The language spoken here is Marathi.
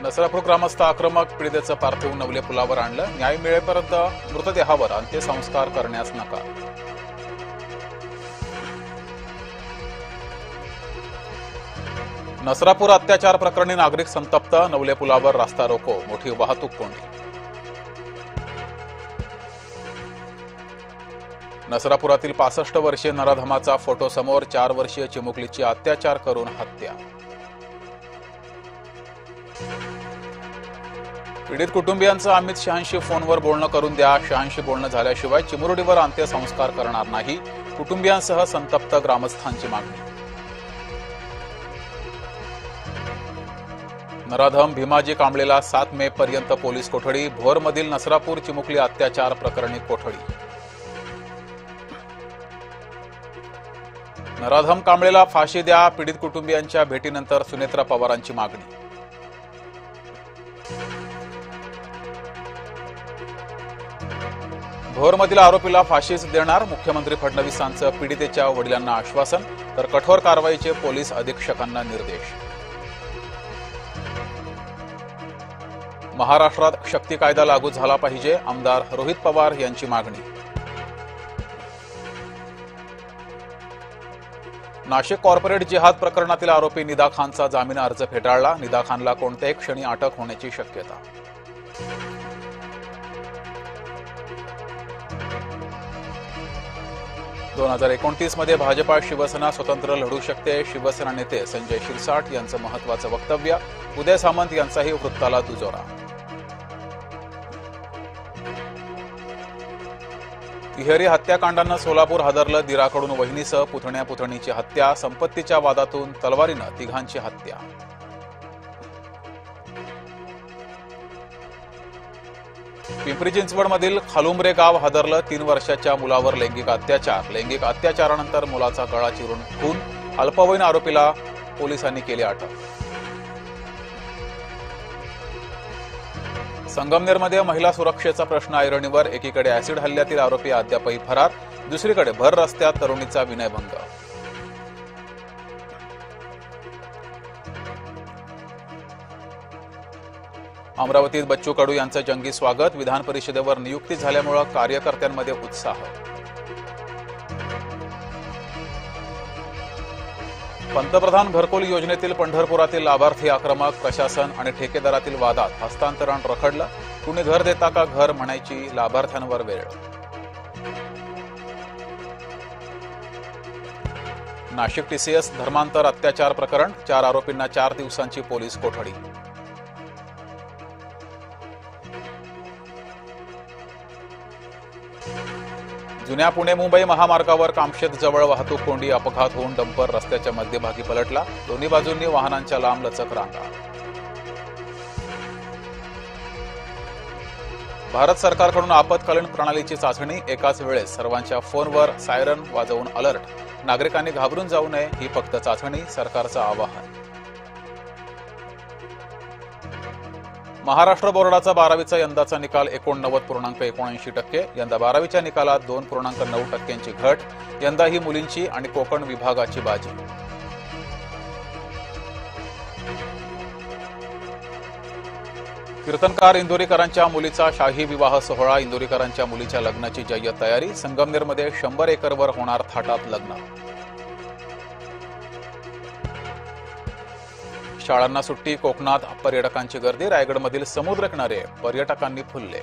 नसरापूर ग्रामस्थ आक्रमक, पीडितेचं पार्थिव नवले पुलावर आणलं, न्याय मिळेपर्यंत मृतदेहावर अंत्यसंस्कार करण्यास नकार. नसरापूर अत्याचार प्रकरणी नागरिक संतप्त, नवले पुलावर रास्ता रोको, मोठी वाहतूक कोंडी. नसरापुरातील 65 वर्षीय नराधमाचा फोटो समोर, 4 वर्षीय चिमुकलीची अत्याचार करून हत्या. पीडित कुटुंबियांचं अमित शहांशी फोनवर बोलणं करून द्या, शहांशी बोलणं झाल्याशिवाय चिमुरडीवर अंत्यसंस्कार करणार नाही, कुटुंबियांसह संतप्त ग्रामस्थांची मागणी. नराधम भीमाजी कांबळेला 7 मे पर्यंत पोलीस कोठडी, भोरमधील नसरापूर चिमुकली अत्याचार प्रकरणी कोठडी. नराधम कांबळेला फाशी द्या, पीडित कुटुंबियांच्या भेटीनंतर सुनेत्रा पवारांची मागणी. भोरमधील आरोपीला फाशीच देणार, मुख्यमंत्री फडणवीसांचं पीडितेच्या वडिलांना आश्वासन, तर कठोर कारवाईचे पोलीस अधीक्षकांना निर्देश. महाराष्ट्रात शक्ती कायदा लागू झाला पाहिजे, आमदार रोहित पवार यांची मागणी. नाशिक कॉर्पोरेट जिहाद प्रकरणातील आरोपी निदा खानचा जामीन अर्ज फेटाळला, निदा खानला कोणत्याही क्षणी अटक होण्याची शक्यता. मध्ये भाजपा शिवसेना स्वतंत्र लढू शकते, शिवसेना नेते संजय शिरसाट यांचं महत्वाचं वक्तव्य, उदय सामंत यांचाही वृत्ताला दुजोरा. तिहेरी हत्याकांडानं सोलापूर हादरलं, दिराकडून वहिनीसह पुतण्या पुतणीची हत्या, संपत्तीच्या वादातून तलवारीनं तिघांची हत्या. पिंपरी चिंचवडमधील खालुंबरे गाव हादरलं, 3 वर्षाच्या मुलावर लैंगिक अत्याचार, लैंगिक अत्याचारानंतर मुलाचा गळा चिरून खून, अल्पवयीन आरोपीला पोलिसांनी केली अटक. संगमनेरमध्ये महिला सुरक्षेचा प्रश्न ऐरणीवर, एकीकडे ऍसिड हल्ल्यातील आरोपी अद्यापही फरार, दुसरीकडे भर रस्त्यात तरुणीचा विनयभंग. अमरावतीत बच्चू कडू यांचं जंगी स्वागत, विधान परिषदेवर नियुक्ती झाल्यामुळे कार्यकर्त्यांमध्ये उत्साह. पंतप्रधान घरकुल योजनेतील पंढरपुरातील लाभार्थी आक्रमक, प्रशासन आणि ठेकेदारातील वादात हस्तांतरण रखडलं, कुणी घर देता का घर म्हणायची लाभार्थ्यांवर वेळ. नाशिक टीसीएस धर्मांतर अत्याचार प्रकरण, 4 आरोपींना 4 दिवसांची पोलीस कोठडी. जुन्या पुणे मुंबई महामार्गावर कामशेत जवळ वाहतूक कोंडी, अपघात होऊन डंपर रस्त्याच्या मध्यभागी पलटला, दोन्ही बाजूंनी वाहनांच्या लांब लचक रांगा. भारत सरकारकडून आपत्कालीन प्रणालीची चाचणी, एकाच वेळेस सर्वांच्या फोनवर सायरन वाजवून अलर्ट, नागरिकांनी घाबरून जाऊ नये, ही फक्त चाचणी, सरकारचं आवाहन. महाराष्ट्र बोर्डाचा 12वीचा यंदाचा निकाल 89.79%, यंदा 12वीच्या निकालात 2.9% घट, यंदा ही मुलींची आणि कोकण विभागाची बाजी. कीर्तनकार इंदोरीकरांच्या मुलीचा शाही विवाह सोहळा, इंदोरीकरांच्या मुलीच्या लग्नाची जय्यत तयारी, संगमनेरमध्ये 100 एकरवर होणार थाटात लग्न. शाळांना सुट्टी, कोकणात पर्यटकांची गर्दी, रायगडमधील समुद्र किनारे पर्यटकांनी फुलले.